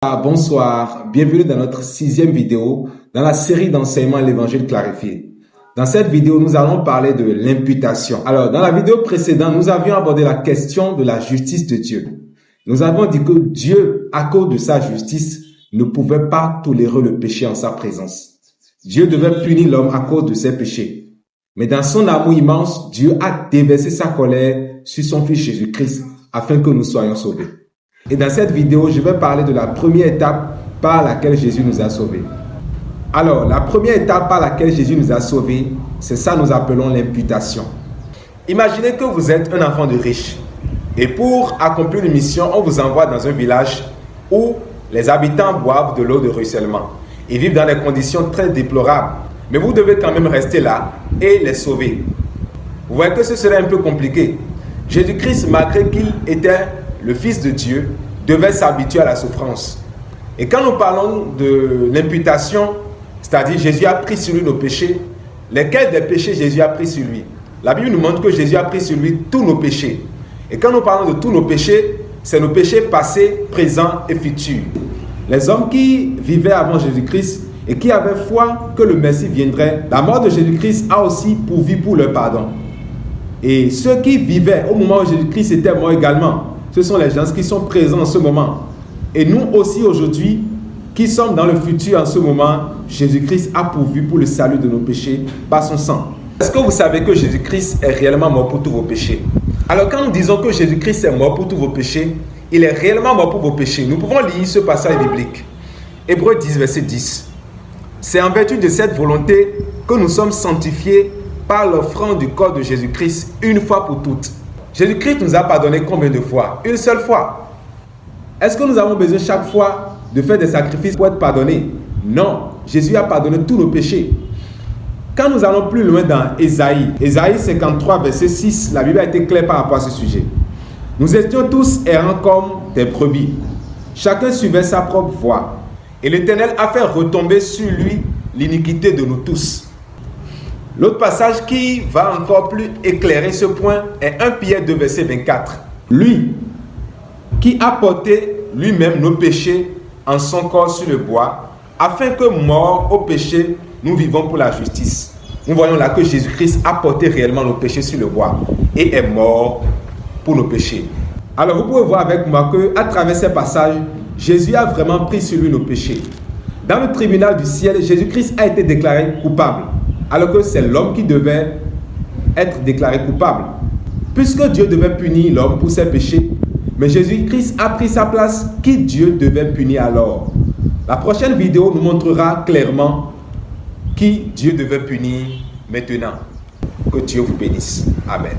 Bonsoir, bienvenue dans notre 6e vidéo dans la série d'enseignements l'évangile clarifié. Dans cette vidéo, nous allons parler de l'imputation. Alors, dans la vidéo précédente, nous avions abordé la question de la justice de Dieu. Nous avons dit que Dieu, à cause de sa justice, ne pouvait pas tolérer le péché en sa présence. Dieu devait punir l'homme à cause de ses péchés. Mais dans son amour immense, Dieu a déversé sa colère sur son Fils Jésus-Christ afin que nous soyons sauvés. Et dans cette vidéo, je vais parler de la première étape par laquelle Jésus nous a sauvés. Alors, la première étape par laquelle Jésus nous a sauvés, c'est ça que nous appelons l'imputation. Imaginez que vous êtes un enfant de riche. Et pour accomplir une mission, on vous envoie dans un village où les habitants boivent de l'eau de ruissellement. Ils vivent dans des conditions très déplorables. Mais vous devez quand même rester là et les sauver. Vous voyez que ce serait un peu compliqué. Jésus-Christ, malgré qu'il était le Fils de Dieu, devait s'habituer à la souffrance. Et quand nous parlons de l'imputation, c'est-à-dire Jésus a pris sur lui nos péchés, lesquels des péchés Jésus a pris sur lui? La Bible nous montre que Jésus a pris sur lui tous nos péchés. Et quand nous parlons de tous nos péchés, c'est nos péchés passés, présents et futurs. Les hommes qui vivaient avant Jésus-Christ et qui avaient foi que le Messie viendrait, la mort de Jésus-Christ a aussi pourvu pour leur pardon. Et ceux qui vivaient au moment où Jésus-Christ était mort également, ce sont les gens qui sont présents en ce moment. Et nous aussi aujourd'hui, qui sommes dans le futur en ce moment, Jésus-Christ a pourvu pour le salut de nos péchés par son sang. Est-ce que vous savez que Jésus-Christ est réellement mort pour tous vos péchés? Alors quand nous disons que Jésus-Christ est mort pour tous vos péchés, il est réellement mort pour vos péchés. Nous pouvons lire ce passage biblique. Hébreux 10, verset 10. C'est en vertu de cette volonté que nous sommes sanctifiés par l'offrande du corps de Jésus-Christ une fois pour toutes. Jésus-Christ nous a pardonné combien de fois? Une seule fois. Est-ce que nous avons besoin chaque fois de faire des sacrifices pour être pardonnés? Non. Jésus a pardonné tous nos péchés. Quand nous allons plus loin dans Ésaïe 53, verset 6, la Bible a été claire par rapport à ce sujet. Nous étions tous errants comme des brebis. Chacun suivait sa propre voie. Et l'Éternel a fait retomber sur lui l'iniquité de nous tous. L'autre passage qui va encore plus éclairer ce point est 1 Pierre 2, verset 24. Lui qui a porté lui-même nos péchés en son corps sur le bois, afin que, morts au péché, nous vivons pour la justice. Nous voyons là que Jésus-Christ a porté réellement nos péchés sur le bois et est mort pour nos péchés. Alors vous pouvez voir avec moi qu'à travers ces passages, Jésus a vraiment pris sur lui nos péchés. Dans le tribunal du ciel, Jésus-Christ a été déclaré coupable, alors que c'est l'homme qui devait être déclaré coupable. Puisque Dieu devait punir l'homme pour ses péchés, mais Jésus-Christ a pris sa place, qui Dieu devait punir alors? La prochaine vidéo nous montrera clairement qui Dieu devait punir maintenant. Que Dieu vous bénisse. Amen.